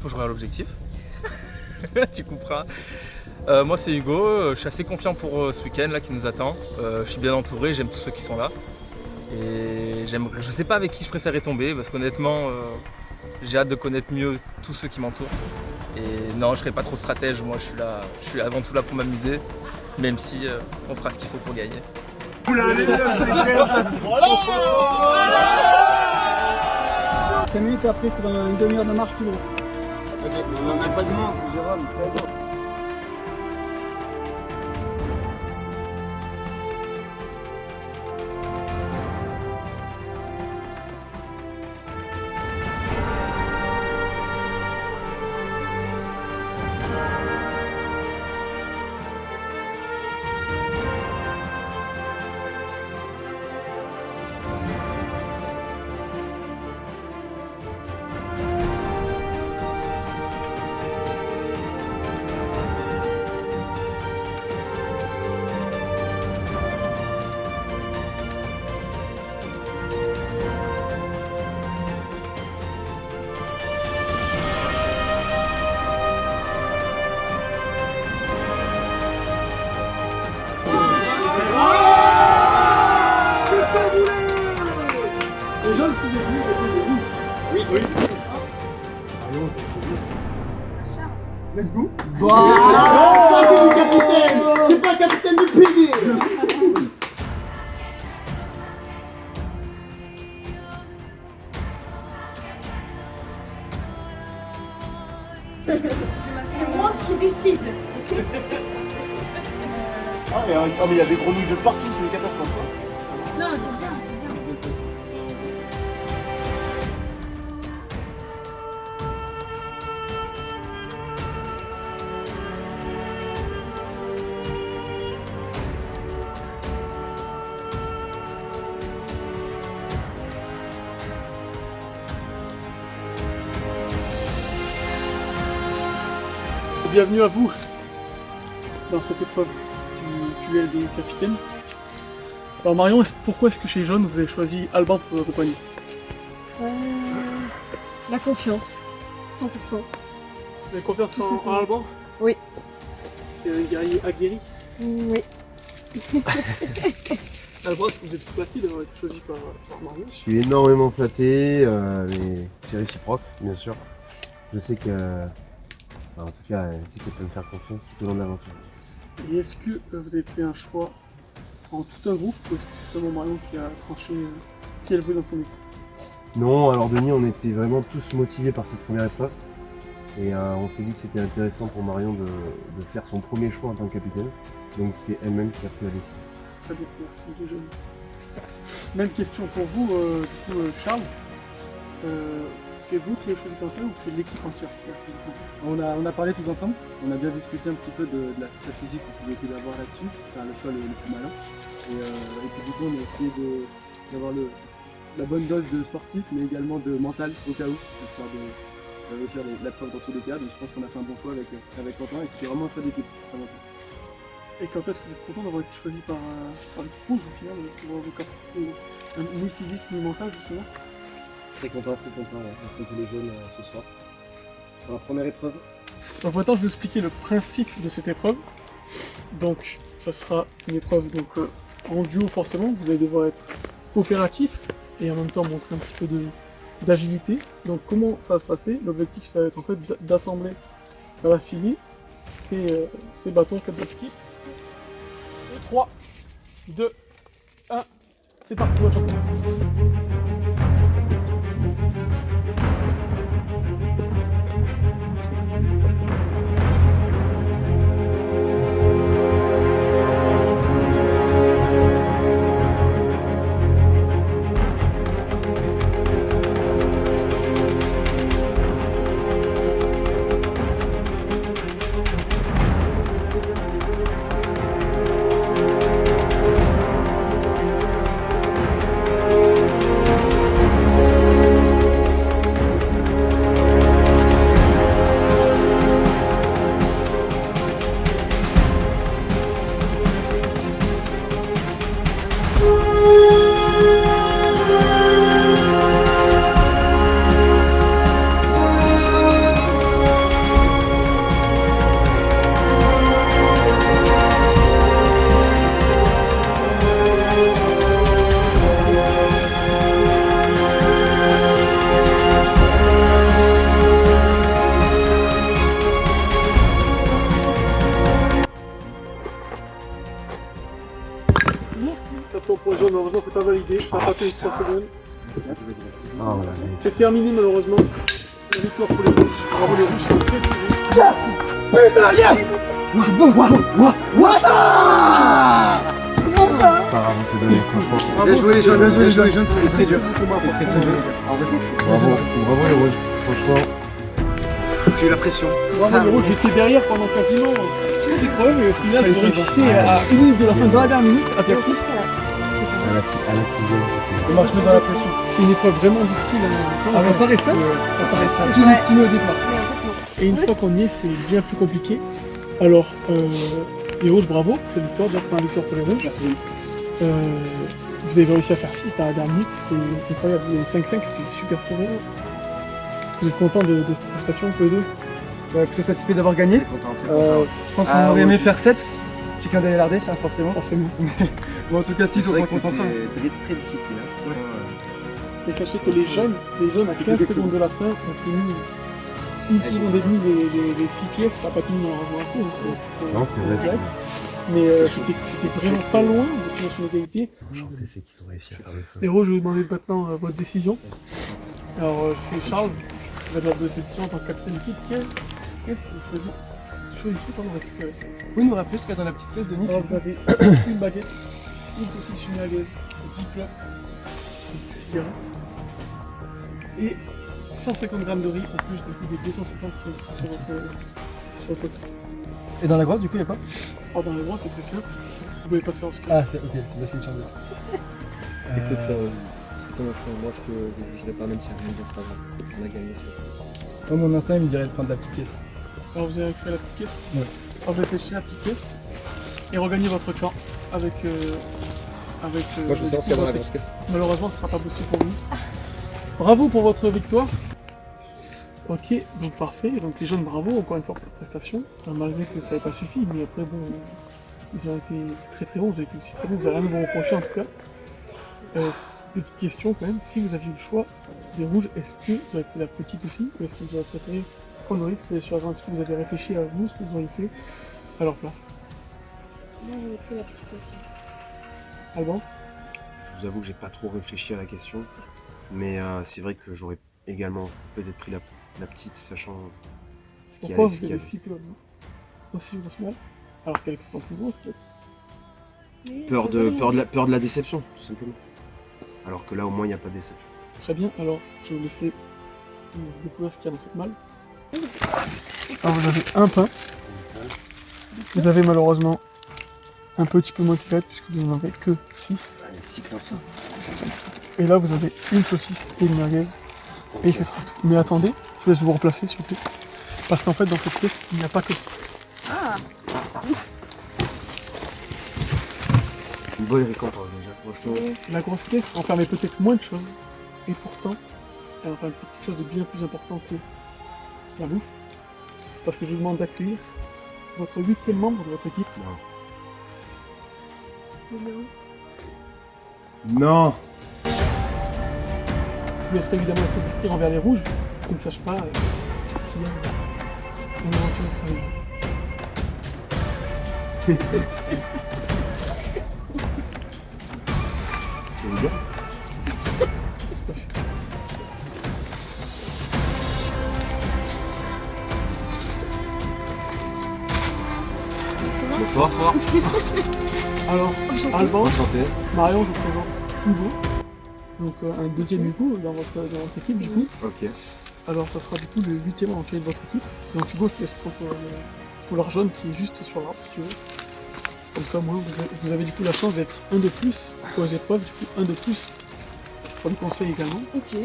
faut que je regarde l'objectif. Tu comprends. Moi c'est Hugo, je suis assez confiant pour ce week-end là qui nous attend. Je suis bien entouré, j'aime tous ceux qui sont là. Et je sais pas avec qui je préférais tomber parce qu'honnêtement j'ai hâte de connaître mieux tous ceux qui m'entourent. Et non, je serai pas trop stratège, moi je suis avant tout là pour m'amuser, même si on fera ce qu'il faut pour gagner. 5 minutes après, c'est dans une demi-heure de marche tout le long. Ok, on n'a pas de montre, Jérôme. Les jeunes sont devenus oui. Let's go. C'est du capitaine. C'est pas le capitaine du PD. C'est moi qui décide. Mais il y a des grenouilles de partout, c'est une catastrophe. Non, c'est bien, c'est bien. Bienvenue à vous dans cette épreuve du duel des capitaines. Alors Marion, pourquoi est-ce que chez les jeunes vous avez choisi Alban pour vous accompagner? La confiance, 100%. Vous avez confiance en Alban? Oui. C'est un guerrier aguerri. Oui. Alban, est-ce que vous êtes flatté d'avoir été choisi par Marion? Je suis énormément flatté, mais c'est réciproque, bien sûr. Je sais que, en tout cas, c'est qu'elle peut me faire confiance tout au long de l'aventure. Et est-ce que vous avez fait un choix en tout un groupe ou est-ce que c'est seulement Marion qui a tranché qui elle veut dans son équipe? Non, alors Denis, on était vraiment tous motivés par cette première épreuve. Et on s'est dit que c'était intéressant pour Marion de faire son premier choix en tant que capitaine. Donc c'est elle-même qui a pris la décision. Très bien, merci les jeunes. Même question pour vous, du coup, Charles. C'est vous qui avez choisi Quentin ou c'est l'équipe entière qui a choisi Quentin? On a parlé tous ensemble, on a bien discuté un petit peu de la stratégie qu'on pouvait essayer d'avoir là-dessus, faire le choix le plus malin. Et puis du coup on a essayé d'avoir la bonne dose de sportif mais également de mental au cas où, histoire de réussir la preuve dans tous les cas. Donc je pense qu'on a fait un bon choix avec Quentin et c'était vraiment un choix d'équipe. Et quand est-ce que vous êtes content d'avoir été choisi par l'équipe rouge au final pour vos capacités ni physiques ni mentales justement? Très content d'affronter les jeunes ce soir. Pour la première épreuve. Donc maintenant je vais expliquer le principe de cette épreuve. Donc ça sera une épreuve donc, en duo forcément, vous allez devoir être coopératif et en même temps montrer un petit peu d'agilité. Donc comment ça va se passer? L'objectif ça va être en fait d'assembler à la filée ces bâtons faites de ski. 3, 2, 1, c'est parti, bonne chance. c'est pas validé, ça a pas tenu 3 secondes. Ah voilà. C'est terminé malheureusement. La victoire pour les rouges. Bravo les rouges, c'est très serré. Putain, yes! Apparemment c'est donné franchement. Bien joué les jaunes, c'était très dur. C'était très dur. Bravo les rouges. Franchement. J'ai eu la pression. Bravo les rouges, j'étais derrière pendant quasiment toute l'épreuve et au final ils ont réussi à 1 minute de la fin de la dernière minute à faire 6. À la 6ème, Ça marche dans la pression. C'est une épreuve vraiment difficile. Ah, ça paraît ça. Ça paraît ça. Sous-estimé au départ. Mais en fait, non. Et une fois qu'on y est, c'est bien plus compliqué. Alors, les rouges, bravo, c'est victoire, déjà première victoire pour les rouges. Merci. Vous avez réussi à faire 6 dans la dernière minute, c'était incroyable. Les 5-5, c'était super serré. Vous êtes content de cette prestation, tous les deux? Plutôt satisfait d'avoir gagné. Je pense qu'on aurait aimé faire 7. Chacun derrière l'Ardèche, forcément. Forcément. Bon, en tout cas, 6, on s'en contentera. très difficile. Et sachez que les jeunes à 15 secondes de la fin, ont tenu 1 seconde et demie les 6 pièces, ça n'a pas tenu dans la Non, c'est vrai. Mais c'était vraiment pas loin de finir sur l'égalité. Enchanté, c'est qu'ils ont réussi à faire le feu. Les rouges, je vais vous demander maintenant votre décision. Alors, c'est Charles, qui va dire de cette décision en tant que capitaine d'équipe. Qu'est-ce que vous choisissez pour nous récupérer? Vous pouvez nous rappeler ce qu'il y a dans la petite pièce de Nice? Alors, vous avez une baguette, une saucisse merguez, 10 plats, une cigarette et 150 grammes de riz en plus des 250 sur votre compte. Et dans la grosse, du coup, il y a quoi? Alors, dans les bras, c'est très simple. Vous pouvez passer en Ah, c'est ok, c'est parce qu'une chambre. Écoute, tout un instant, moi je ne jugerai pas même si rien de pas grave. On a gagné, c'est ça. Moi, mon instinct, il me dirait de prendre la petite pièce. Alors, vous avez récupéré la petite pièce? Ouais. Alors, je vais pêcher la petite pièce et regagner votre camp avec. Moi je veux savoir ce qu'il y a dans la grosse caisse. Malheureusement, ce ne sera pas possible pour vous. Bravo pour votre victoire. Ok, donc parfait. Donc les jeunes, bravo encore une fois pour la prestation. Malgré que ça n'ait pas suffi, mais après bon, ils ont été très très bons, vous avez été aussi très bons, vous n'avez rien à vous reprocher en tout cas. Petite question quand même, si vous aviez le choix des rouges, est-ce que vous avez pris la petite aussi, ou est-ce que vous auriez préféré prendre le risque d'aller sur la grande? Est-ce que vous avez réfléchi à vous, ce que vous auriez fait à leur place? Moi, j'avais pris la petite aussi. Alban? Je vous avoue que j'ai pas trop réfléchi à la question, mais c'est vrai que j'aurais également peut-être pris la petite, sachant ce qu'il y Pourquoi a. vous avez si peu aussi grosse mal? Alors qu'elle est pourtant plus grosse peut-être. Mais Peur ça veut rien dire. de la déception, tout simplement. Alors que là, au moins, il n'y a pas de déception. Très bien, alors je vais vous laisser découvrir ce qu'il y a dans cette malle. Alors vous avez un pain. Vous avez malheureusement un petit peu moins de cigarettes puisque vous n'en avez que 6. Allez, 6 plans. Et là vous avez une saucisse et une merguez. Et ce sera tout. Mais attendez, je vous laisse vous replacer s'il vous plaît. Parce qu'en fait dans cette pièce, il n'y a pas que ça. Ah, Une bonne récompense déjà, franchement. La grosse caisse enfermait peut-être moins de choses. Et pourtant, elle enferme peut-être quelque chose de bien plus important que la bouffe. Parce que je vous demande d'accueillir votre 8e membre de votre équipe. Non. Je vous laisserai évidemment être discret envers les rouges, qui ne sachent pas qu'il y a une aventure avec C'est une gueule. Bonsoir. Alors, Alban, Enchanté. Marion, je vous présente Hugo. Donc un deuxième Hugo dans votre équipe du coup. Ok. Alors ça sera du coup le 8e aventurier de votre équipe. Donc Hugo, je te laisse prendre le foulard jaune qui est juste sur l'arbre si tu veux. Comme ça, moi, vous avez du coup la chance d'être un de plus pour les épreuves, du coup un de plus pour le conseil également. ok.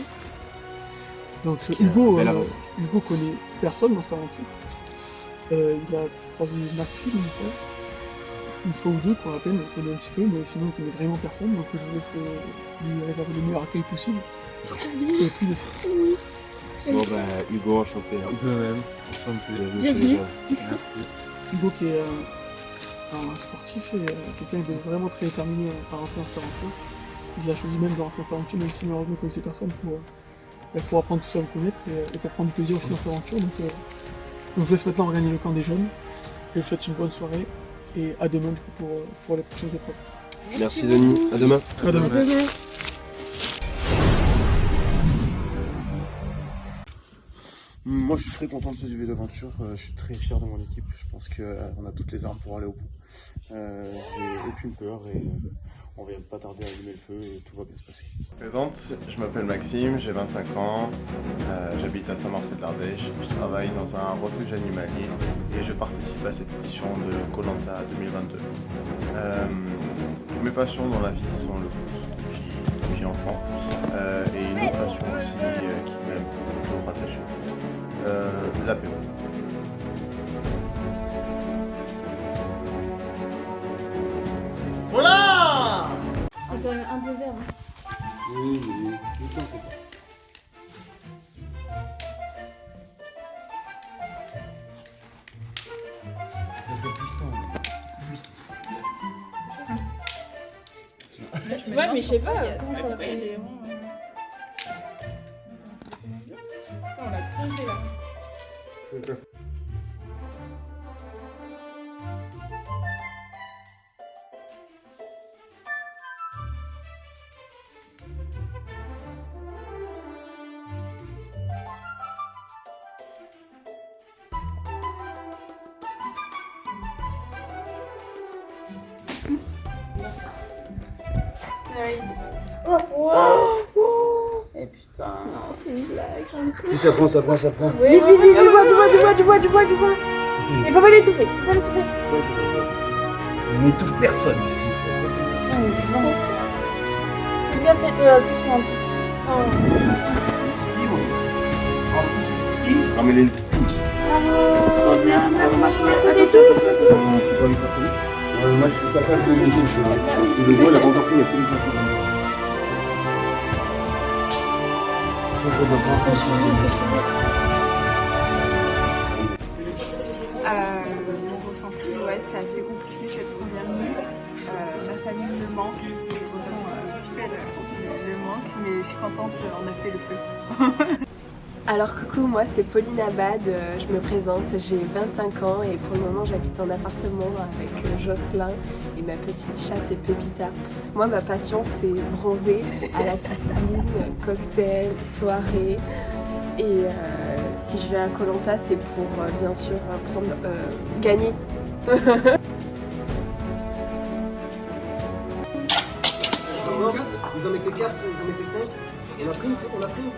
Donc Ce qui est un Hugo, bel avantage. Hugo connaît personne dans cette aventure. Il a croisé Maxime une fois ou deux pour la peine, il connaît un petit peu, mais sinon il connaît vraiment personne, donc je vous laisse lui réserver le meilleur accueil possible. Et puis de ça. Bon bah Hugo, enchanté. Hein. De même. Enchanté. Bienvenue. Merci. Hugo qui est un sportif et quelqu'un de vraiment très déterminé à rentrer dans cette aventure. Il a choisi même de rentrer dans cette aventure, même si malheureusement il connaissait personne pour apprendre tout ça à vous connaître et pour prendre du plaisir aussi dans cette aventure. Donc je vous laisse maintenant regagner le camp des jeunes. Et je vous souhaite une bonne soirée et à demain du coup, pour les prochaines épreuves. Merci Denis, à demain. À demain. Moi je suis très content de ce JV d'aventure, je suis très fier de mon équipe, je pense qu'on a toutes les armes pour aller au bout. J'ai aucune peur et on va pas tarder à allumer le feu et tout va bien se passer. Présente, je m'appelle Maxime, j'ai 25 ans, j'habite à Saint-Marcel-de-l'Ardèche, je travaille dans un refuge animalier et je participe à cette édition de Koh-Lanta 2022. Mes passions dans la vie sont le foot depuis enfant et une autre passion aussi qui m'aime toujours rattachée au foot, l'apéro. Il y a un peu vert. Oui, ne t'en fais pas. Ouais, mais je sais pas comment ça va faire. On l'a trompé là. Et putain. C'est une blague. Si ça prend, ça prend, ça prend. Vite, vite, vite, du bois. Il faut pas l'étouffer, On n'étouffe personne ici. C'est bien fait, plus un peu. Ah mais les... Moi je suis capable de le dire, le bois il a pas encore pris, il y a plus de temps. Mon ressenti, ouais, c'est assez compliqué cette première nuit. Ma famille me manque, je ressens un petit peu le manque, mais je suis contente, on a fait le feu. Alors coucou, moi c'est Pauline Abad, je me présente, j'ai 25 ans et pour le moment j'habite en appartement avec Jocelyn et ma petite chatte Pépita. Moi ma passion c'est bronzer à la piscine, cocktail, soirée et si je vais à Koh-Lanta c'est pour bien sûr gagner. Ils en mettaient 4, ils en mettaient 5, on a pris.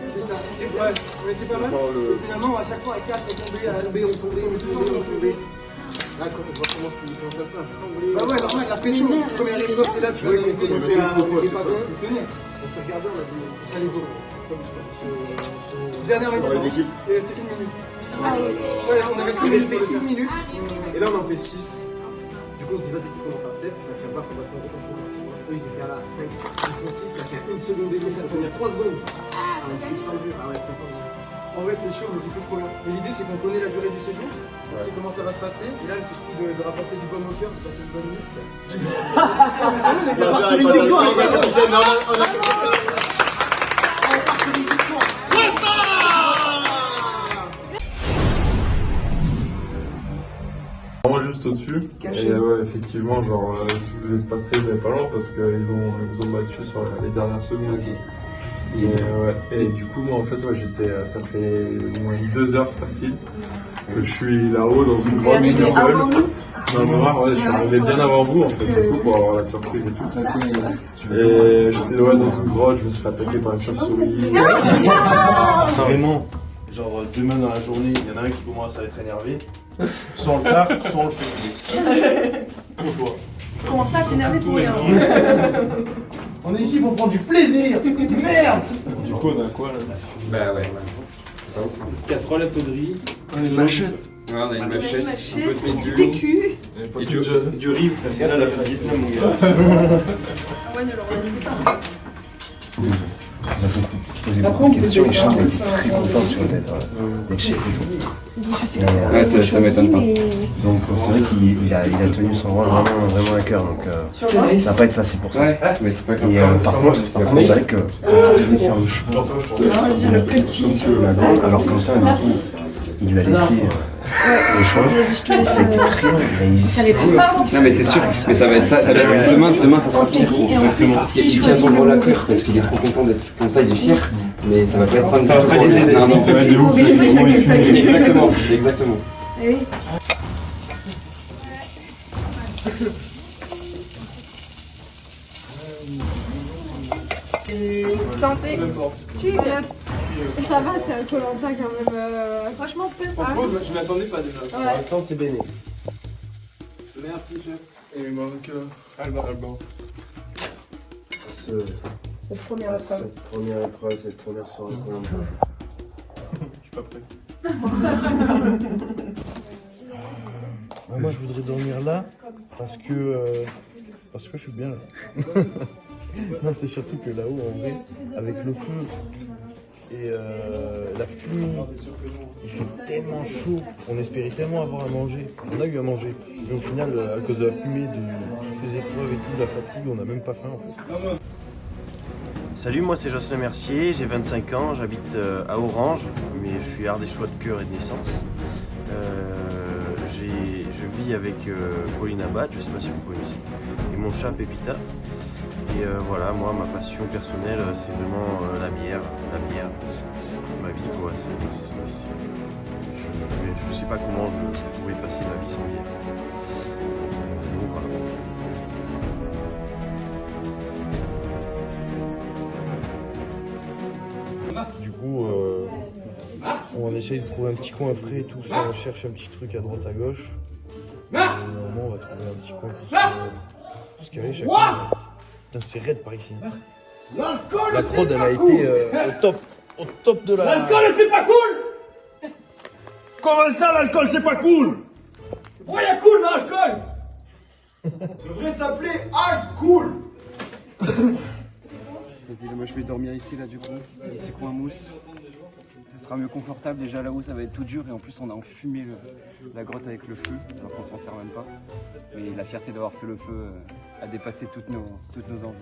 C'est ça. Ouais, on était pas mal. Finalement, à chaque fois, à 4, on tombait, à LB, on tombait. Là, on voit comment ça fait. Bah ouais, normal, la pression. Première époque, c'est là, tu vois, on commençait à soutenir. On s'est regardé, on a dit, allez, go. Dernière minute, il restait 1 minute. Ouais, on est resté 1 minute. Et là, on en fait 6. Du coup, on se dit, vas-y, faut qu'on en fasse 7. Ça tient pas, faut faire autant de choses. Eux, ils étaient là à 5. Ils font 6, ça fait 1 seconde et demie, ça tient 3 secondes. Ah ouais, c'était tendu. En vrai, c'était chaud, mais du coup, trop bien. Mais l'idée, c'est qu'on connaît la durée du séjour, on sait comment ça va se passer. Et là, c'est surtout de rapporter du bon au cœur, de passer une bonne nuit. Mais c'est vrai, les gars, on part sur une victoire, les gars. Vraiment juste au-dessus. Et ouais, effectivement, genre, si vous êtes passé, vous n'êtes pas loin parce qu'ils ont battu sur les dernières secondes. Et, ouais. Et du coup, moi, en fait, ouais, ça fait au moins 2 heures facile que je suis là-haut dans une grotte toute seule. Dans le noir, ouais, je suis arrivé bien avant vous, en fait, du coup, pour avoir la surprise et tout. Et j'étais dans une grotte, je me suis fait attaquer par une chauve-souris. Vraiment, genre demain dans la journée, il y en a un qui commence à être énervé. Soit on le tard, soit on le fait. Bon choix. Commence pas à t'énerver pour rien. On est ici pour prendre du plaisir. Merde. Du coup, on a quoi là? Bah ouais. Casserole, un peu de riz. Une machette. Ouais, on a une machette, un peu de Du fécule. PQ. Et du riz, parce qu'elle a la fait Vietnam, mon gars. Ouais, ne leur laissez pas. On a beaucoup posé beaucoup de questions et Charles était très content d'être chef et tout. Ouais, ça m'étonne pas. Donc c'est vrai qu'il a tenu son rôle vraiment à cœur, donc ça va pas être facile pour ça. Ouais, mais c'est pas grave. Et par contre, c'est vrai que quand il devait faire le choix Le petit. de la grande, alors Quentin, du coup, il lui a laissé le choix. C'était très long. Ça allait être pas bon. Non mais c'est sûr, mais ça va être ça, demain ça sera pire. Exactement. Il tient son rôle à cœur parce qu'il est trop content d'être comme ça, il est fier. Mais ça va pas être simple du tout. Non, non, ça va être de ouf. Exactement, exactement. Oui. Santé. Cheers. Ça va, c'est un Koh-Lanta quand même. Franchement, pas ça. Je m'attendais pas déjà. Ouais. Pour l'instant, c'est béné. Merci, chef. Et il manque Alban. Cette première épreuve. Cette première épreuve, cette première soirée Koh-Lanta. Je suis pas prêt. Moi, je voudrais dormir là parce que je suis bien là. Non, c'est surtout que là-haut, en vrai, avec le feu et la fumée, il fait tellement chaud. On espérait tellement avoir à manger. On a eu à manger. Mais au final, à cause de la fumée, de toutes ces épreuves et tout, de la fatigue, on n'a même pas faim en fait. Salut, moi c'est Jocelyn Mercier, j'ai 25 ans, j'habite à Orange, mais je suis ardéchois de cœur et de naissance. Je vis avec Pauline Abad, je ne sais pas si vous connaissez, et mon chat Pépita. Et voilà, moi ma passion personnelle c'est vraiment la bière. C'est toute ma vie quoi. Je sais pas comment je pouvais passer ma vie sans bière. Donc voilà. Du coup, on essaye de trouver un petit coin frais et tout ça. On cherche un petit truc à droite à gauche. Et normalement, on va trouver un petit coin parce qu'il y avait chaque fois. Putain, c'est raide par ici. La prod, elle a été au top de la. L'alcool, c'est pas cool! Comment ça, l'alcool, c'est pas cool? Pourquoi y'a cool dans l'alcool? Devrait s'appeler alcool. Vas-y, moi je vais dormir ici là du coup, un petit coin mousse. Ça sera mieux confortable, déjà là-haut ça va être tout dur et en plus on a enfumé la grotte avec le feu, alors qu'on s'en sert même pas. Mais la fierté d'avoir fait le feu a dépassé toutes nos envies.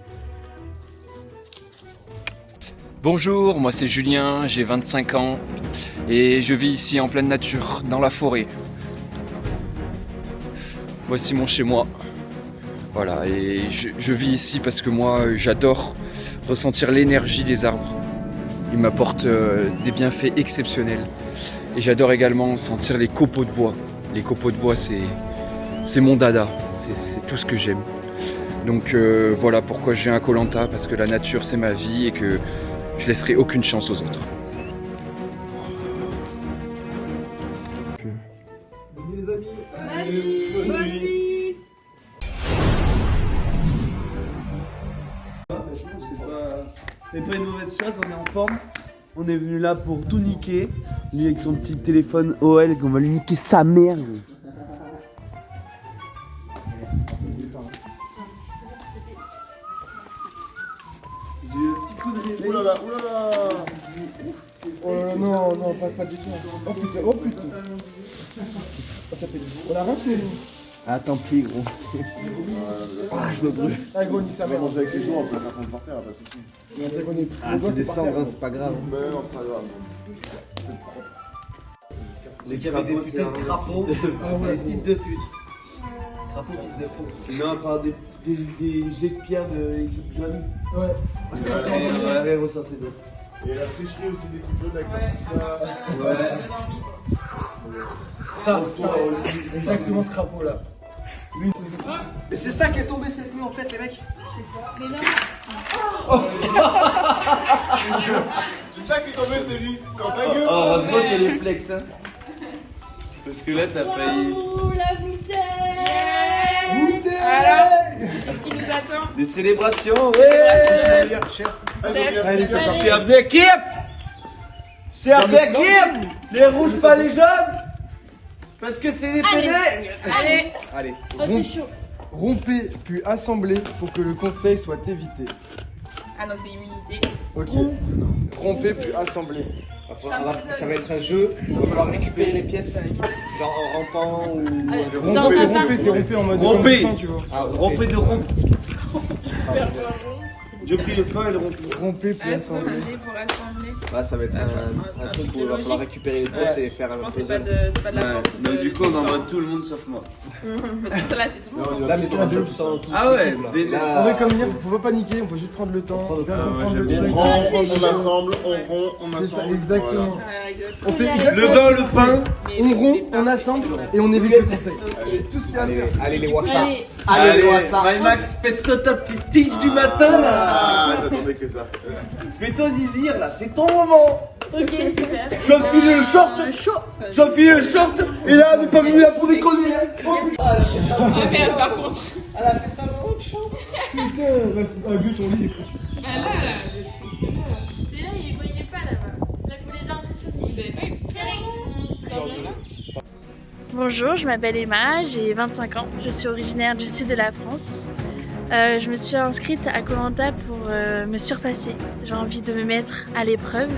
Bonjour, moi c'est Julien, j'ai 25 ans et je vis ici en pleine nature, dans la forêt. Voici mon chez moi. Voilà, et je vis ici parce que moi j'adore ressentir l'énergie des arbres. Ils m'apportent des bienfaits exceptionnels. Et j'adore également sentir les copeaux de bois. Les copeaux de bois, c'est mon dada, c'est tout ce que j'aime. Donc voilà pourquoi je viens à Koh-Lanta, parce que la nature c'est ma vie et que je laisserai aucune chance aux autres. C'est pas une mauvaise chose, on est en forme. On est venu là pour tout niquer. Lui avec son petit téléphone OL, qu'on va lui niquer sa mère. J'ai eu un petit coup de réveil. Oulala, oulala. Oh là là, non, pas du tout. Oh putain, oh putain. Oh, ça fait du... On a rien fait, nous. Ah, tant pis, gros. Ah, je me brûle. Ah, gros, nique sa mère. On va manger avec les joueurs, on peut faire par terre, pas de soucis. Ah, c'est des cendres, c'est pas grave. Ben non, c'est pas grave. C'est qu'il y avait des putains de crapauds, des fils de pute. Crapauds, fils de pute. Sinon, à part des jets de pierre de l'équipe jaune. Ouais. Ouais, ça c'est d'autres. Et la tricherie aussi des équipes jaunes avec tout ça. Ouais. Ça, exactement ce crapaud là. Et c'est ça qui est tombé cette nuit en fait, les mecs. Mais non. C'est ça qui est tombé cette nuit. Quand ta gueule. Oh, heureusement qu'il y a les flex, hein. Parce que là, t'as failli. Ouh, la bouteille! Bouteille! Qu'est-ce qui nous attend? Des célébrations, ouais! Chef d'équipe! Chef d'équipe! Les rouges, pas les jaunes! Parce que c'est des pédés! Allez! Oh, c'est chaud! Rompez puis assemblez pour que le conseil soit évité. Ah non, c'est immunité. Ok. Rompez puis assemblez. Ça va être un jeu, il va falloir récupérer les pièces, genre en rampant ou... C'est rompez en mode rompez, comme tu vois. rompez de rompre. Je prie le pain et le rompez puis assemblez. Assembler pour assembler. Bah, ça va être un truc où il va falloir récupérer les pièces et faire un puzzle. C'est pas de la force. Donc du coup, on envoie tout le monde sauf moi. Mais tout ça là, c'est tout le monde. Là, mais c'est un peu tout en tout. Ah ouais, On va comme dire, faut pas paniquer, on faut juste prendre le temps. Bien comprendre le truc. On assemble, on rompt, on C'est ça, assemble. exactement. Voilà. On fait le vin, le pain, on rompt, on assemble et on évite le conseil. C'est tout ce qu'il y a à faire. Allez les wassa. Allez les wassa. Max, fais-toi ta petite tige du matin là. Ah, j'attendais que ça. Fais-toi zizir là, c'est ton moment. Ok, super. J'enfile le short. J'enfile le short. Et là, on n'est pas venu là pour déconner. Ah merde, par contre. Elle a fait ça dans l'autre chambre. Putain, un but, on lit les fous. Ah là, Mais là, il voyait pas là-bas. Là, faut les impressionner. vous avez pas eu Direct, on stresse. Bonjour, je m'appelle Emma, j'ai 25 ans, je suis originaire du sud de la France. Je me suis inscrite à Koh Lanta pour me surpasser. J'ai envie de me mettre à l'épreuve.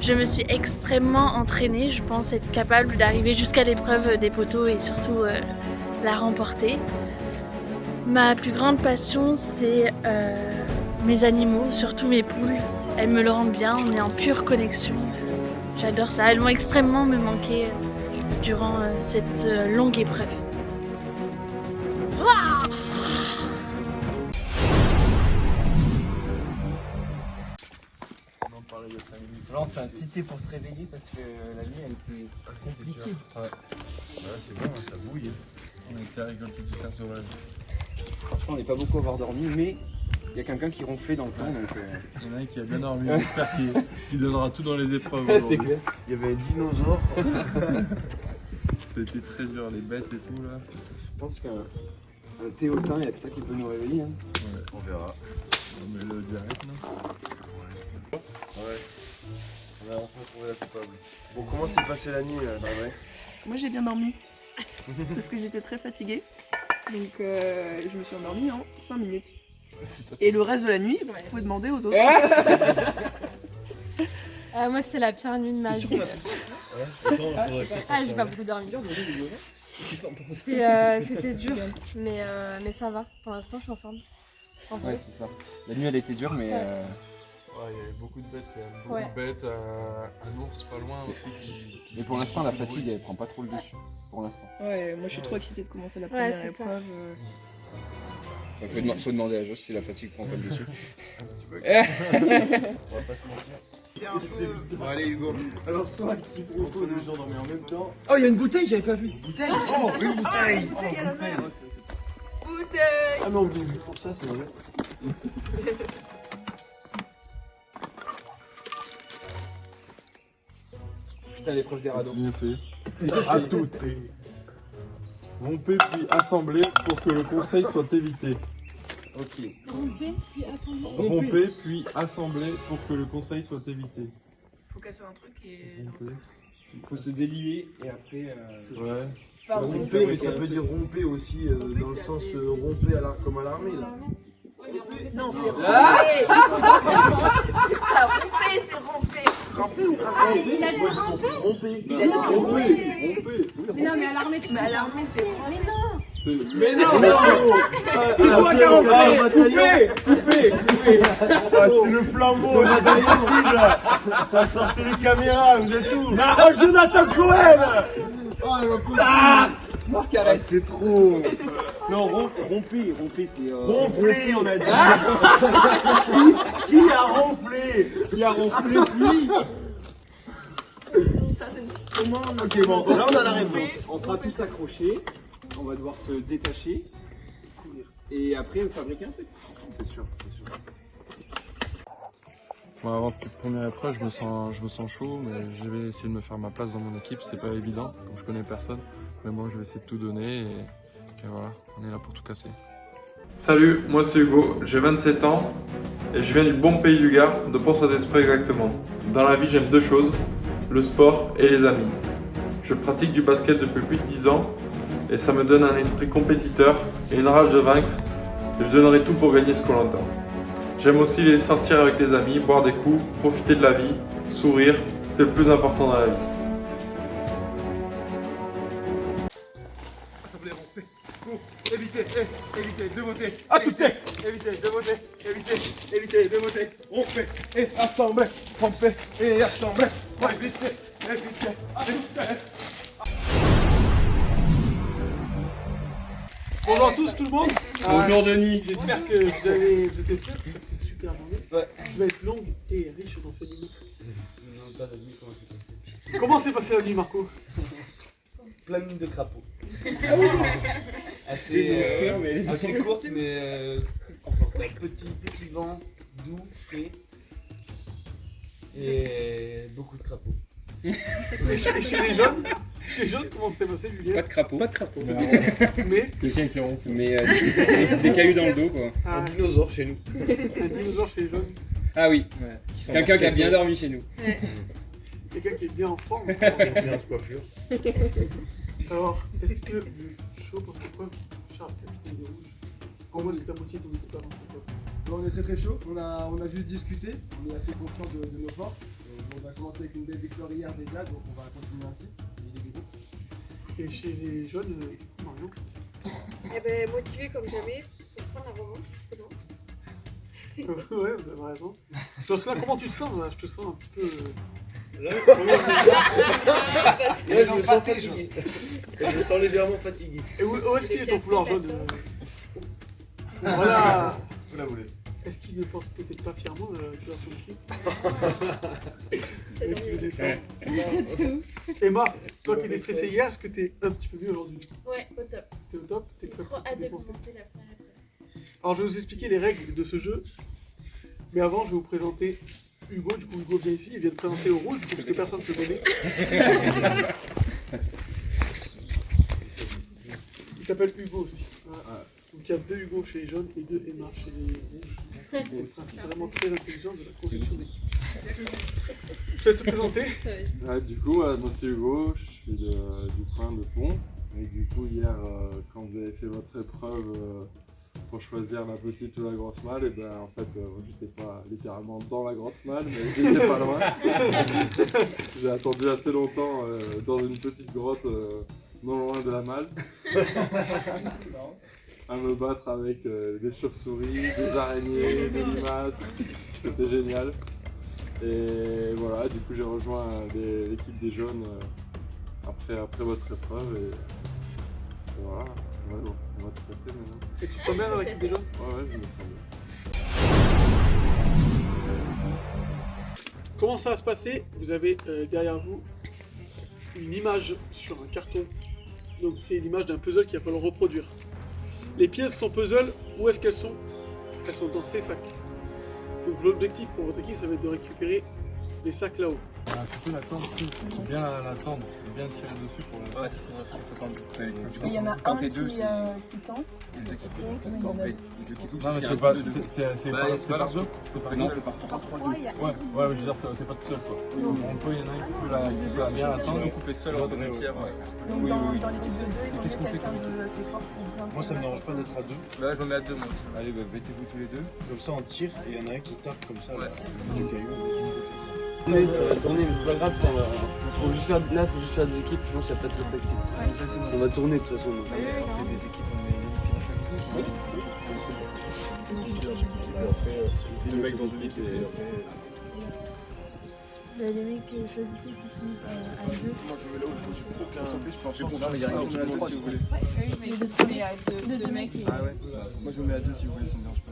Je me suis extrêmement entraînée, je pense être capable d'arriver jusqu'à l'épreuve des poteaux et surtout la remporter. Ma plus grande passion, c'est mes animaux, surtout mes poules. Elles me le rendent bien, on est en pure connexion. J'adore ça, elles vont extrêmement me manquer durant cette longue épreuve. Là, on se fait un petit thé pour se réveiller parce que la nuit elle était compliquée. Ouais, c'est bon, ça bouille. On était avec le petit faire sur la vie. Franchement, on n'est pas beaucoup à avoir dormi, mais il y a quelqu'un qui ronflait dans le temps. Donc, il y en a un qui a bien dormi, j'espère qu'il donnera tout dans les épreuves. C'est clair. Il y avait un dinosaure. C'était très dur, les bêtes et tout là. Je pense qu'un thé au thym, il y a que ça qui peut nous réveiller. Hein. Ouais, on verra. On met le direct là. Ouais. On a enfin trouvé la coupable. Bon, comment s'est passée la nuit, André? Moi j'ai bien dormi. Parce que j'étais très fatiguée. Donc je me suis endormie en 5 minutes. Et le reste de la nuit, vous pouvez demander aux autres. Moi, c'était la pire nuit de ma vie. J'ai pas beaucoup dormi. C'était dur, mais ça va. Pour l'instant, je suis en forme. Ouais, c'est ça. La nuit elle était dure, mais. Ouais, il y avait beaucoup de bêtes quand même. Beaucoup de bêtes, un ours pas loin aussi qui. Mais pour l'instant, la fatigue elle prend pas trop le dessus. Pour l'instant. Ouais, moi je suis trop excitée de commencer la première épreuve. Faut demander à Joss si la fatigue prend pas le dessus. On va pas se mentir. Bon, allez Hugo. Alors toi qui propose de gens dormir en même temps. Oh, il y a une bouteille, j'avais pas vu. Bouteille. Oh, une bouteille. Bouteille. Ah non, on vu pour ça, c'est vrai. Putain, l'épreuve des radeaux. Bien fait. À toutes. Rompez puis assemblez pour que le conseil soit évité. Ok. Rompez, puis assemblez. Rompez puis assemblez pour que le conseil soit évité. Faut casser un truc et. Il faut se délier et après. Ouais. Rompez, mais ça peut dire rompez aussi dans le sens rompez comme à l'armée là. Non, c'est Rompez ou pas rompez? Il a dit rompez. Rompez. Il a dit rompez. Non, mais à l'armée, tu mets à l'armée, c'est rompez. Mais non. Mais non, c'est toi qui as rompé. Coupez. C'est le flambeau, la bataillon cible. T'as sorti les caméras, vous êtes où? Oh, Jonathan Cohen. Marc arrête, c'est trop. Non, rompez, c'est. Ronflé, on a dit. Qui a ronflé? Qui a ronflé lui? Ça, c'est comment on a. Ok, bon, là on a la réponse. On sera tous accrochés, on va devoir se détacher et après fabriquer un truc. C'est sûr. Bon, avant cette première épreuve, je me sens chaud, mais je vais essayer de me faire ma place dans mon équipe. C'est pas évident, comme je connais personne. Mais bon, je vais essayer de tout donner et voilà, on est là pour tout casser. Salut, moi c'est Hugo, j'ai 27 ans et je viens du bon pays du Gard, de Pont-Saint-Esprit exactement. Dans la vie, j'aime deux choses, le sport et les amis. Je pratique du basket depuis plus de 10 ans et ça me donne un esprit compétiteur et une rage de vaincre. Et je donnerai tout pour gagner ce Koh Lanta. J'aime aussi les sortir avec les amis, boire des coups, profiter de la vie, sourire, c'est le plus important dans la vie. Évitez. de voter. À tout tech. Éviter, de voter. Éviter, de voter. Rompez et assemblez. Rompez et assemblez. Éviter. Bonjour à tous, tout le monde. Bonjour Denis. J'espère que vous étiez prêts pour cette super journée. Qui va être longue et riche dans ses limites. Comment s'est passée la nuit, Marco? Planning de crapaud. Assez courte mais confortable. Petit vent, doux, frais. Et beaucoup de crapauds. Et chez les jeunes, comment s'est passé, Julien? Pas de crapaud. Pas de crapaud. Mais Quelqu'un qui ronfle. Mais des cailloux dans le dos, quoi. Un dinosaure chez nous. un dinosaure chez les jeunes. Ah oui, quelqu'un qui a bien dormi chez nous. Quelqu'un qui est bien en forme. Séance coiffure. Alors, est-ce que vous êtes chaud pour cette preuve? Charles, capitaine des rouges. En moins, j'étais à moitié de ton équipe avant cette preuve. On est très chaud, on a juste discuté, on est assez confiant de nos forces. On va commencer avec une belle victoire hier déjà, donc on va continuer ainsi. C'est l'idée du groupe. Et chez les jeunes, Marion? Eh ben, motivé comme jamais pour prendre la revanche, justement. Ouais, vous avez raison. Jocelyn, comment tu te sens là? Je te sens un petit peu. Là, je me sens fatigué. Je me sens légèrement fatigué. Et où est-ce qu'il est ton foulard jaune? Voilà. Je la vous laisse. Est-ce qu'il ne porte peut-être pas fièrement la couleur de son équipe? Et tu le descends. Emma, toi qui étais stressée hier, est-ce que t'es un petit peu mieux aujourd'hui? Ouais, au top. T'es au top? T'es prêt Trop pour hâte de défoncer? commencer la première épreuve. Alors je vais vous expliquer les règles de ce jeu. Mais avant, je vais vous présenter Hugo. Du coup, Hugo vient ici, il vient de présenter au rouge, parce que personne ne peut donner. Il s'appelle Hugo aussi. Voilà. Donc il y a 2 Hugo chez les jaunes et 2 Emma chez les rouges. C'est vraiment très intelligent de la construction d'équipe. Je te laisse te présenter. Du coup, moi c'est Hugo, je suis du coin de Pont. Et du coup, hier, quand vous avez fait votre épreuve pour choisir la petite ou la grosse malle, et ben en fait, j'étais pas littéralement dans la grosse malle, mais j'étais pas loin. J'ai attendu assez longtemps dans une petite grotte non loin de la malle. À me battre avec des chauves-souris, des araignées, des limaces. C'était génial. Et voilà, du coup j'ai rejoint l'équipe des jaunes après votre épreuve et voilà, ouais, bon, on va te passer maintenant. Et tu te sens bien dans l'équipe des jaunes? Ouais, je me sens bien. Comment ça va se passer? Vous avez derrière vous une image sur un carton. Donc c'est l'image d'un puzzle qu'il va falloir reproduire. Les pièces sont puzzle, où est-ce qu'elles sont? Elles sont dans ces sacs. Donc l'objectif pour votre équipe, ça va être de récupérer les sacs là-haut. Tu peux l'attendre, bien l'attendre, bien tirer dessus pour la... Ouais, c'est vrai, faut s'attendre. Et il y en a un qui tend. Et deux qui poussent. Non mais c'est pas... C'est par deux? Non, c'est par trois. Ouais, je veux dire, t'es pas tout seul quoi. On peut, il y en a un qui peut bien l'attendre. On coupe les seuls entre deux pierres. Donc dans l'équipe de deux, il faut quelqu'un d'assez fort pour bien. Moi ça me dérange pas d'être à deux. Là, je me mets à deux moi aussi. Allez, mettez-vous tous les deux. Comme ça on tire et il y en a un qui tape comme ça. Du caillou. Ça va tourner, mais c'est pas grave, faut juste faire, là, faut juste faire des équipes, je pense qu'il n'y a pas de tactique. Ouais, exactement. On va tourner de toute façon. Donc. On fait des équipes, on met une fille à chaque fois. Oui. Après, les mecs dans une équipe et après. Les mecs choisissez qui sont à deux. Moi je me mets là où il faut aucun. Je pense non, mais il y a rien de trois si vous voulez. Oui, mais deux mecs. Ah ouais. Moi je me mets à deux si vous voulez, ça me dérange pas.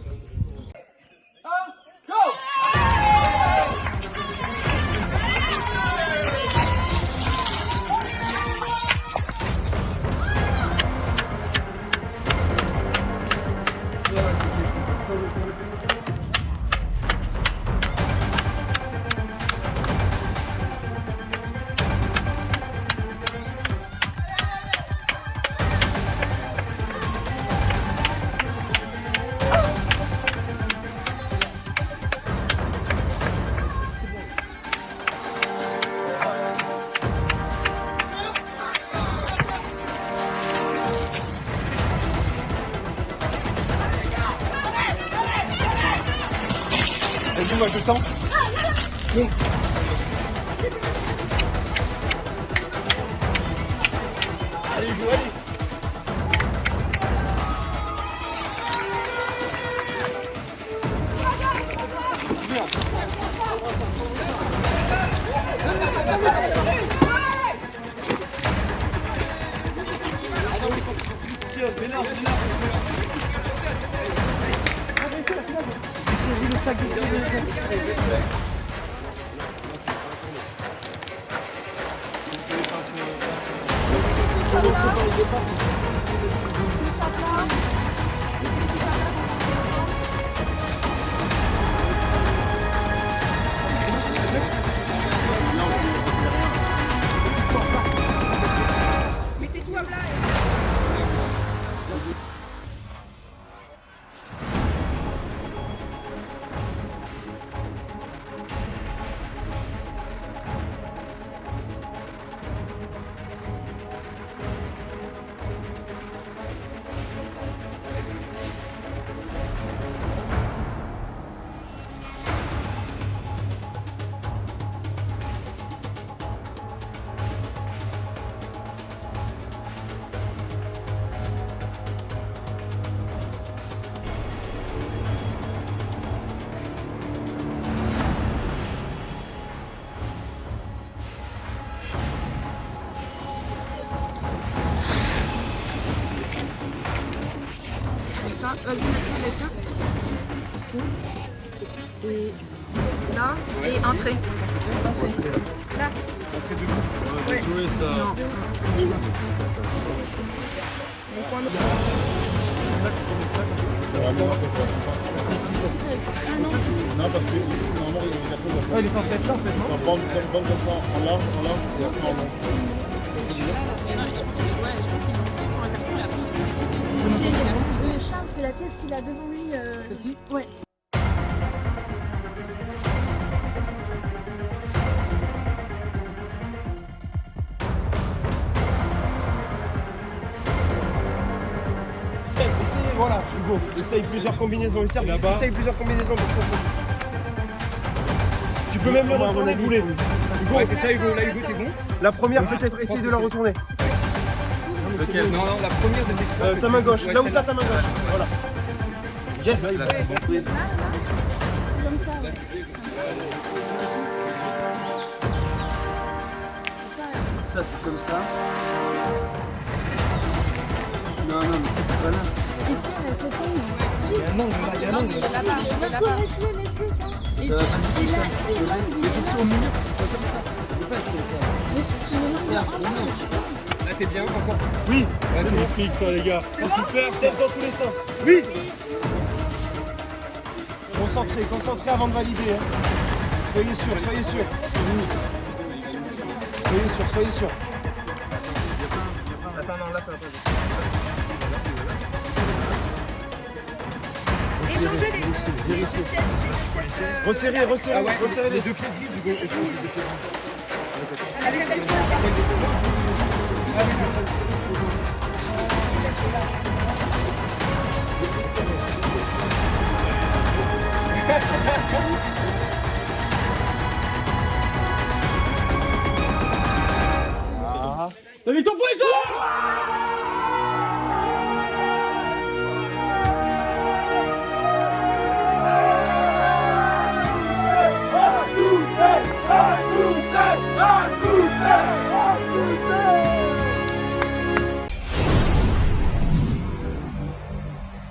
Vas-y, moi je tente. Bon. Allez, Hugo, allez. Mettez tout à plat. Ça, vas-y, laisse-le. Ici. Et là. Et entrée. Entrée. Là. Ouais. Non. Ici. Mon coin de... Non, parce que normalement, il a fait. Ouais, il est censé être là en fait, non? Bande comme ça, en large, et après en long. Le chat, c'est la pièce qu'il a devant lui. Celle-ci? Ouais. Essayez, voilà, Hugo, essaye plusieurs combinaisons. Essaye plusieurs combinaisons pour que ça soit. Tu peux même le retourner, bouler. Hugo, Ouais, fais ça, Hugo. Là, Hugo, t'es bon? la première peut-être, essaye de la retourner. Lequel? Non, la première de Ta main gauche, là où t'as ta main gauche. Voilà. Yes. Comme ça, ouais. Ça, c'est comme ça. Non, mais ça, c'est pas là. Ici, là, c'est tombe. Si. Il y a un angle, il y a un angle. Laisse-le ça. Et Ça va pas là, du tout ça. si, là, Mais faut que c'est au milieu, faut que ce soit comme ça. Ça peut pas être comme ça. Là, t'es bien encore. Oui. Ouais, C'est magnifique ça, les gars. Super, tête dans tous les sens. Oui. Concentrez avant de valider. Hein. Soyez sûr. Soyez sûr. Attends, non, là ça va pas. Échangez les deux pièces. Resserrez Les deux pièces vides, Hugo. Échange les deux pièces vides. Avec celle-ci. La victoire pour les joueurs.